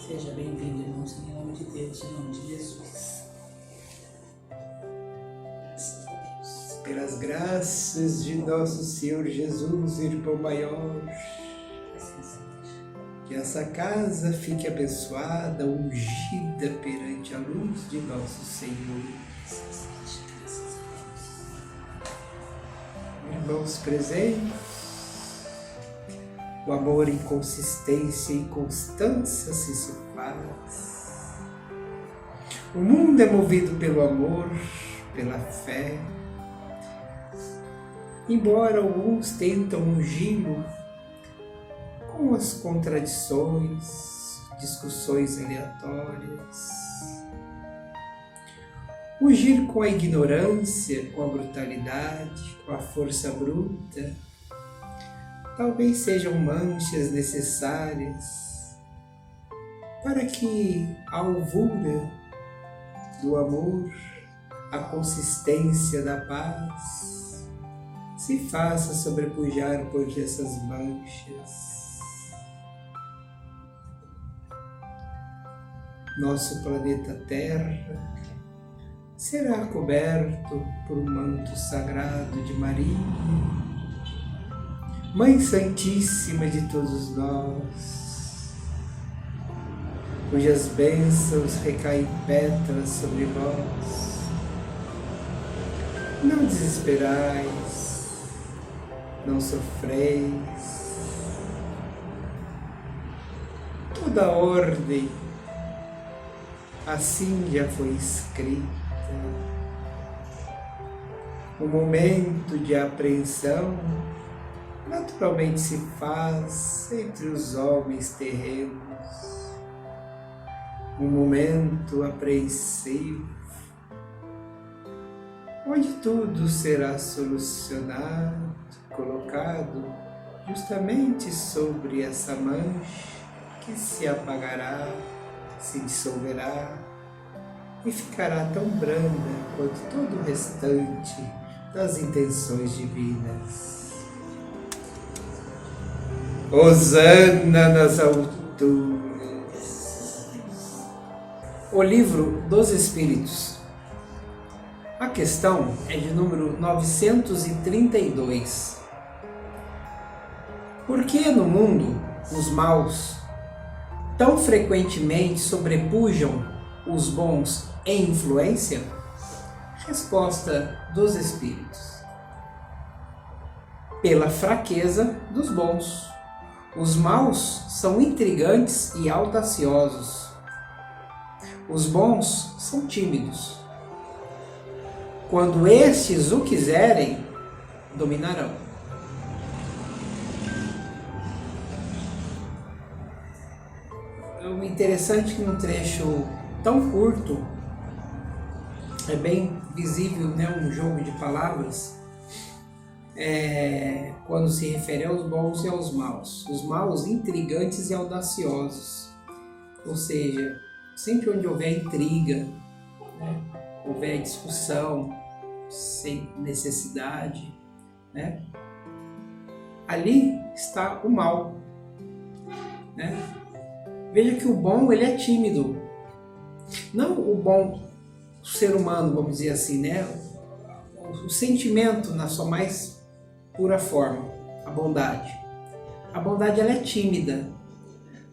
Seja bem-vindo, irmãos, em nome de Deus, em nome de Jesus. Graças a Deus. Pelas graças de nosso Senhor Jesus, irmão maior, que essa casa fique abençoada, ungida perante a luz de nosso Senhor. Irmãos presentes, o amor em consistência e constância se faz. O mundo é movido pelo amor, pela fé. Embora alguns tentam ungí-lo com as contradições, discussões aleatórias, ungir com a ignorância, com a brutalidade, com a força bruta, talvez sejam manchas necessárias para que a alvura do amor, a consistência da paz se faça sobrepujar por essas manchas. Nosso planeta Terra será coberto por um manto sagrado de Maria, Mãe Santíssima de todos nós, cujas bênçãos recaem pétalas sobre vós. Não desesperais, não sofreis. Toda ordem assim já foi escrita. O momento de apreensão naturalmente se faz entre os homens terrenos. Um momento apreensivo, onde tudo será solucionado, colocado justamente sobre essa mancha que se apagará, se dissolverá e ficará tão branda quanto todo o restante das intenções divinas. Hosana nas alturas. O Livro dos Espíritos. A questão é de número 932. Por que no mundo os maus tão frequentemente sobrepujam os bons em influência? Resposta dos Espíritos. Pela fraqueza dos bons. Os maus são intrigantes e audaciosos. Os bons são tímidos. Quando estes o quiserem, dominarão. O interessante é que num trecho tão curto, é bem visível, né, um jogo de palavras, quando se refere aos bons e aos maus. Os maus, intrigantes e audaciosos. Ou seja, sempre onde houver intriga, né, houver discussão sem necessidade, né, ali está o mal, né? Veja que o bom, ele é tímido. Não o bom ser humano, vamos dizer assim, né? O sentimento na sua mais pura forma, a bondade. A bondade, ela é tímida.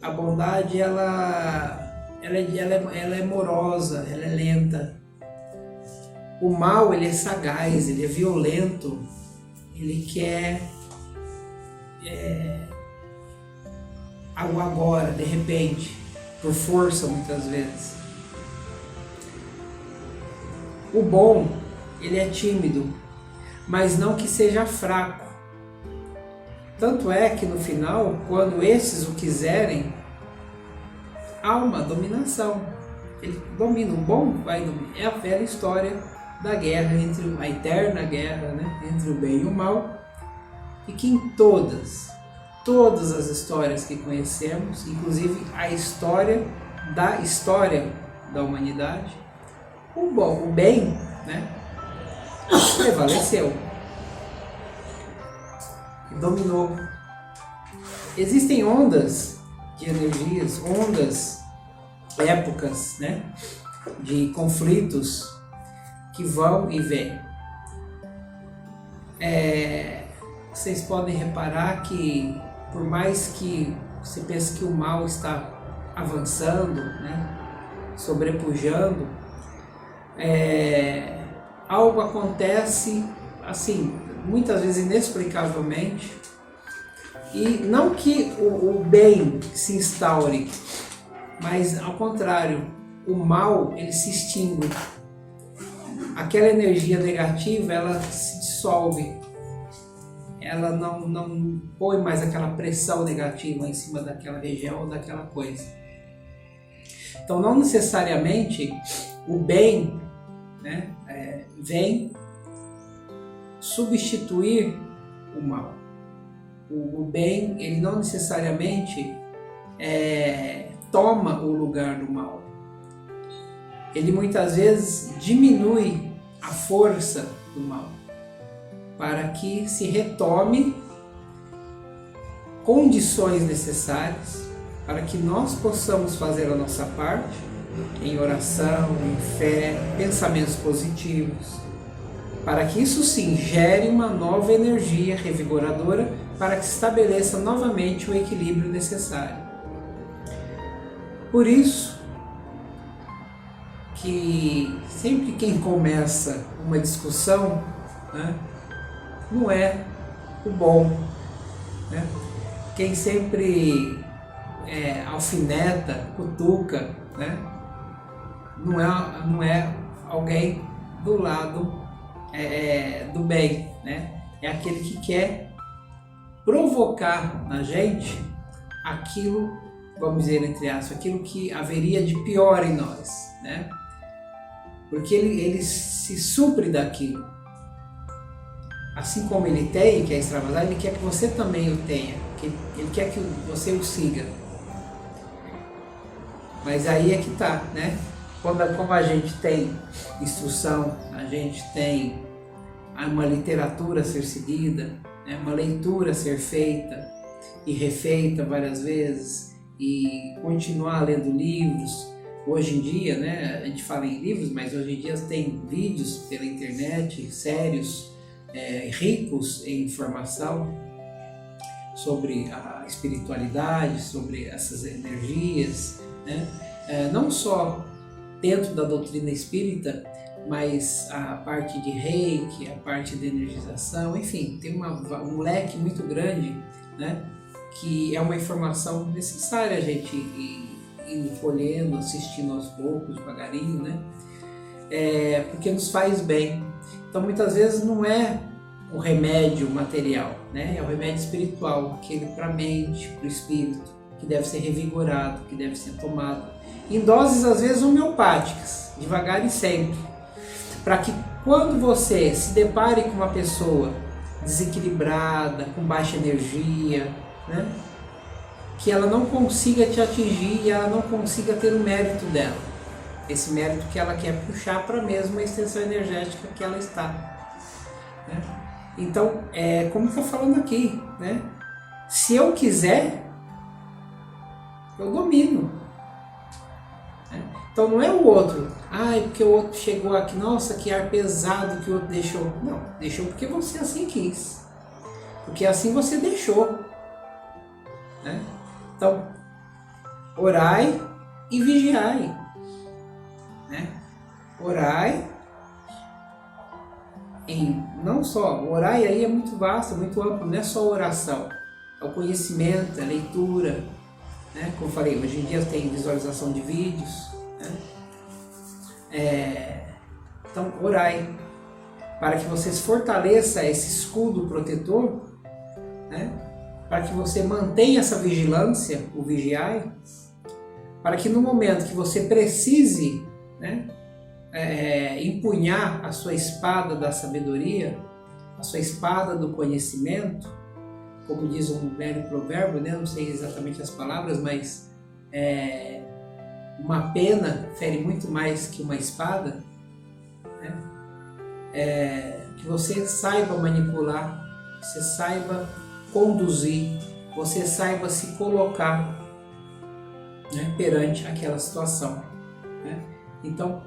A bondade, ela é morosa, ela é lenta. O mal, ele é sagaz, ele é violento, ele quer algo agora, de repente, por força muitas vezes. O bom, ele é tímido, mas não que seja fraco. Tanto é que no final, quando esses o quiserem, há uma dominação. Ele domina, o bom vai dominar. É a velha história da guerra, a eterna guerra, né, entre o bem e o mal, e que em todas as histórias que conhecemos, inclusive a história da humanidade, o bem, né, prevaleceu e dominou. Existem ondas de energias, ondas épocas, né, de conflitos que vão e vêm. Vocês podem reparar que, por mais que você pense que o mal está avançando, né, sobrepujando, algo acontece assim, muitas vezes inexplicavelmente, e não que o bem se instaure, mas ao contrário, o mal ele se extingue. Aquela energia negativa ela se dissolve, ela não põe mais aquela pressão negativa em cima daquela região ou daquela coisa. Então não necessariamente o bem, né, vem substituir o mal. O bem ele não necessariamente toma o lugar do mal. Ele muitas vezes diminui a força do mal para que se retome condições necessárias para que nós possamos fazer a nossa parte em oração, em fé, pensamentos positivos, para que isso sim gere uma nova energia revigoradora para que se estabeleça novamente o equilíbrio necessário. Por isso que sempre quem começa uma discussão, né, não é o bom, né? Quem sempre alfineta, cutuca, né, não é alguém do lado do bem, né? É aquele que quer provocar na gente aquilo, vamos dizer entre aspas, aquilo que haveria de pior em nós, né? Porque ele se supre daquilo. Assim como ele tem, que é extravasar, ele quer que você também o tenha, ele quer que você o siga. Mas aí é que tá, né? Como a gente tem instrução, a gente tem uma literatura a ser seguida, né? Uma leitura a ser feita e refeita várias vezes, e continuar lendo livros. Hoje em dia, né, a gente fala em livros, mas hoje em dia tem vídeos pela internet, sérios, ricos em informação sobre a espiritualidade, sobre essas energias, né? Não só dentro da doutrina espírita, mas a parte de reiki, a parte de energização, enfim, tem um leque muito grande, né, que é uma informação necessária a gente ir colhendo, assistindo aos poucos, devagarinho, né? Porque nos faz bem. Então muitas vezes não é o remédio material, né? É o remédio espiritual, aquele para a mente, para o espírito, que deve ser revigorado, que deve ser tomado em doses às vezes homeopáticas, devagar e sempre, para que quando você se depare com uma pessoa desequilibrada, com baixa energia, né, que ela não consiga te atingir e ela não consiga ter o mérito dela, esse mérito que ela quer puxar para a mesma extensão energética que ela está, né? Então, como está falando aqui, né? Se eu quiser, eu domino, né? Então não é o outro, porque o outro chegou aqui, nossa, que ar pesado que o outro deixou. Não, deixou porque você assim quis, porque assim você deixou, né? Então, orai e vigiai, né? Orai, não só, orai aí é muito vasto, muito amplo, não é só oração, é o conhecimento, é a leitura, né? Como eu falei, hoje em dia tem visualização de vídeos, né? Então, orai, para que você fortaleça esse escudo protetor, né? Para que você mantenha essa vigilância, o vigiai, para que no momento que você precise, né, empunhar a sua espada da sabedoria, a sua espada do conhecimento, como diz um velho provérbio, né, não sei exatamente as palavras, mas uma pena fere muito mais que uma espada, né? Que você saiba manipular, você saiba conduzir, você saiba se colocar né, perante aquela situação, né? Então,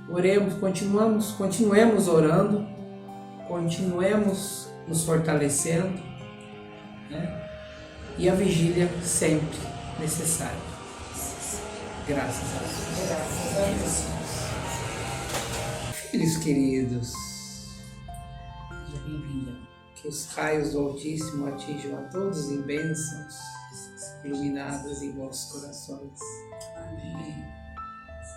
oremos, continuemos orando, continuemos nos fortalecendo, né? E a vigília sempre necessária. Graças a Deus. Graças a Deus. Filhos queridos, Seja bem-vinda. que os raios do Altíssimo atinjam a todos em bênçãos iluminadas em vossos corações. Amém.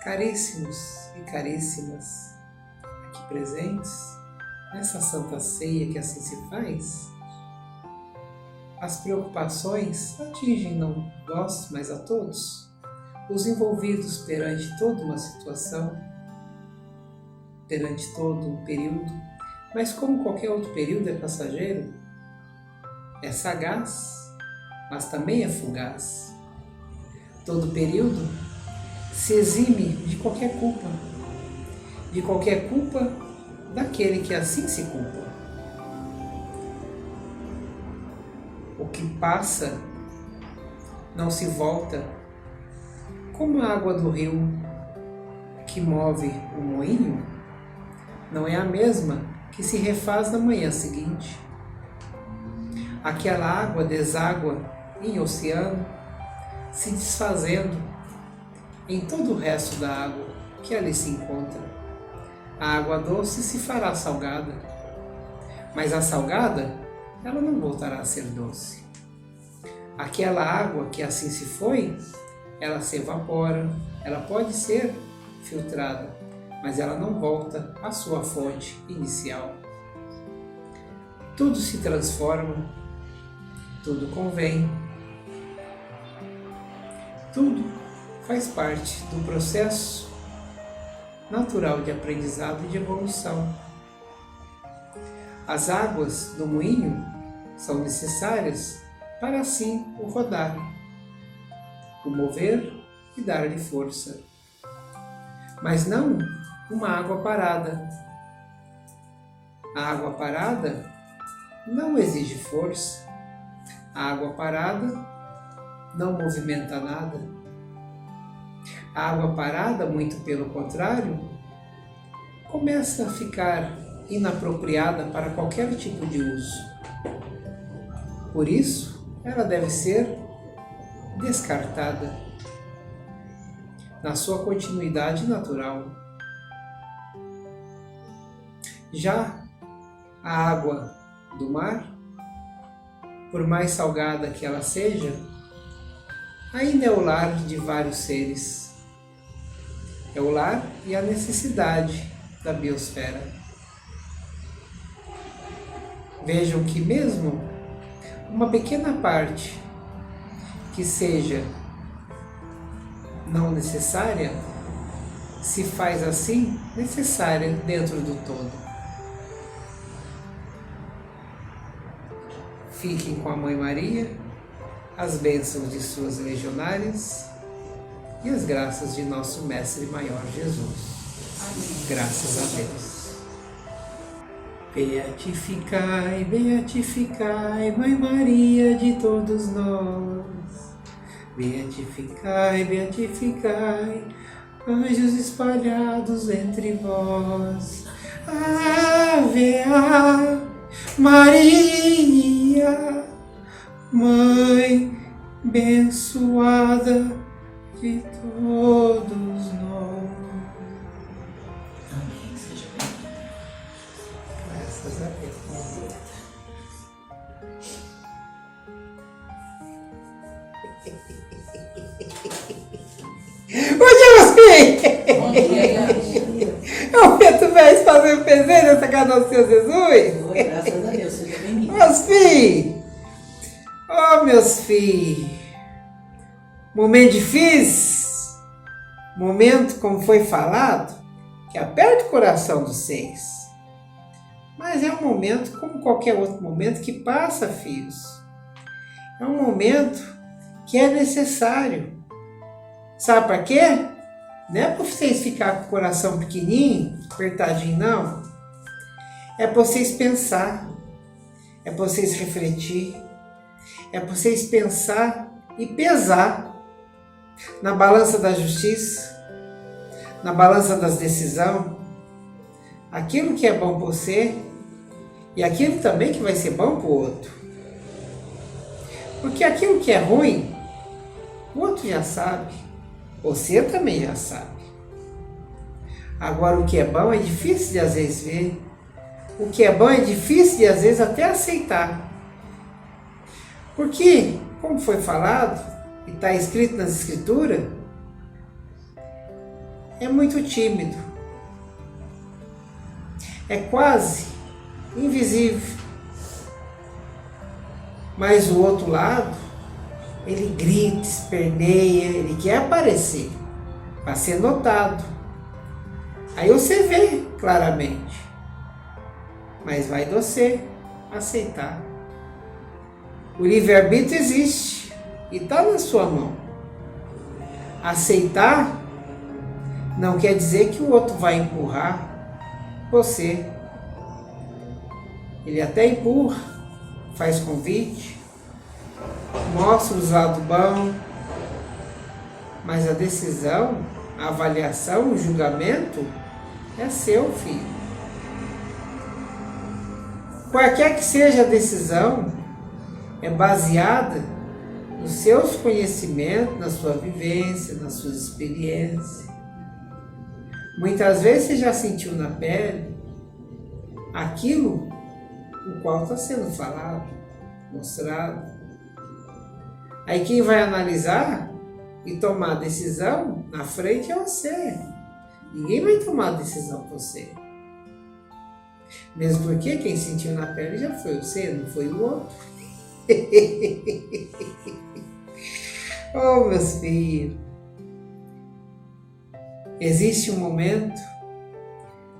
Caríssimos e caríssimas aqui presentes, nessa Santa Ceia que assim se faz, as preocupações atingem não vós, mas a todos, os envolvidos perante toda uma situação, perante todo um período, mas como qualquer outro período é passageiro, é sagaz, mas também é fugaz. Todo período se exime de qualquer culpa daquele que assim se culpa. O que passa não se volta, como a água do rio que move o moinho, não é a mesma que se refaz na manhã seguinte. Aquela água deságua em oceano, se desfazendo em todo o resto da água que ali se encontra. A água doce se fará salgada, mas a salgada, ela não voltará a ser doce. Aquela água que assim se foi, ela se evapora, ela pode ser filtrada, mas ela não volta à sua fonte inicial. Tudo se transforma, tudo convém, tudo faz parte do processo natural de aprendizado e de evolução. As águas do moinho são necessárias para assim o rodar, o mover e dar-lhe força. Mas não uma água parada. A água parada não exige força. A água parada não movimenta nada. A água parada, muito pelo contrário, começa a ficar inapropriada para qualquer tipo de uso. Por isso, ela deve ser descartada na sua continuidade natural. Já a água do mar, por mais salgada que ela seja, ainda é o lar de vários seres. É o lar e a necessidade da biosfera. Vejam que mesmo uma pequena parte que seja não necessária, se faz assim necessária dentro do todo. Fiquem com a Mãe Maria, as bênçãos de suas legionárias e as graças de nosso Mestre Maior Jesus. Amém. Graças a Deus. Beatificai, beatificai, Mãe Maria de todos nós. Beatificai, beatificai, anjos espalhados entre vós. Ave Maria, Mãe abençoada de todos nós. Amém. Seja bem-vinda. Graças a Deus. Bom dia, Gabi. O Beto vai fazer o peseiro nessa casa do Senhor Jesus? Oi, graças a Deus. Seja bem-vinda. Meus filhos! Oh, meus filhos! Momento difícil, momento, como foi falado, que aperta o coração dos seis. Mas é um momento, como qualquer outro momento, que passa, filhos. É um momento que é necessário. Sabe para quê? Não é para vocês ficarem com o coração pequenininho, apertadinho, não. É para vocês pensar, é para vocês refletir, é para vocês pensar e pesar na balança da justiça, na balança das decisões, aquilo que é bom para você e aquilo também que vai ser bom para o outro. Porque aquilo que é ruim, o outro já sabe, você também já sabe. Agora o que é bom é difícil de às vezes ver, o que é bom é difícil de às vezes até aceitar. Porque, como foi falado, e está escrito nas escrituras, é muito tímido. É quase invisível. Mas o outro lado, ele grita, esperneia, ele quer aparecer, para ser notado. Aí você vê claramente. Mas vai de você aceitar. O livre-arbítrio existe e está na sua mão. Aceitar não quer dizer que o outro vai empurrar você. Ele até empurra, faz convite, mostra os lados bons, mas a decisão, a avaliação, o julgamento é seu, filho. Qualquer que seja a decisão, é baseada nos seus conhecimentos, na sua vivência, nas suas experiências. Muitas vezes você já sentiu na pele aquilo o qual está sendo falado, mostrado. Aí quem vai analisar e tomar a decisão na frente é você. Ninguém vai tomar a decisão por você. Mesmo porque quem sentiu na pele já foi você, não foi o outro. Oh, meus filhos, existe um momento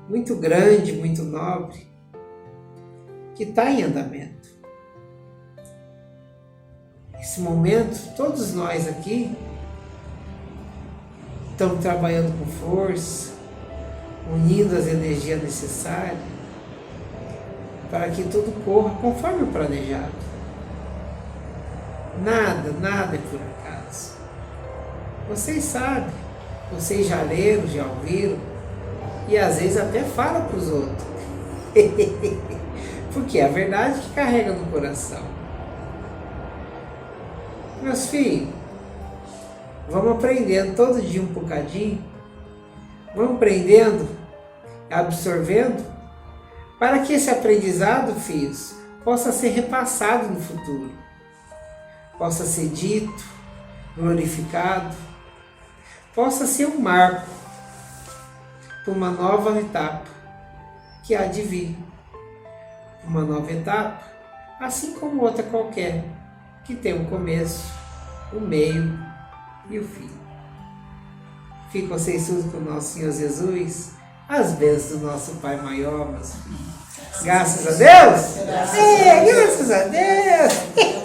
muito grande, muito nobre, que está em andamento. Esse momento, todos nós aqui estamos trabalhando com força, unindo as energias necessárias para que tudo corra conforme o planejado. Nada é por acaso. Vocês sabem, vocês já leram, já ouviram, e às vezes até falam para os outros. Porque é a verdade que carrega no coração. Meus filhos, vamos aprendendo todo dia um bocadinho, vamos aprendendo, absorvendo, para que esse aprendizado, filhos, possa ser repassado no futuro. Possa ser dito, glorificado, possa ser um marco para uma nova etapa que há de vir. Uma nova etapa, assim como outra qualquer, que tem um começo, um meio e o fim. Fiquem vocês tudo com o nosso Senhor Jesus, as bênçãos do nosso Pai Maior, meus filhos. Graças a Deus! Graças a Deus!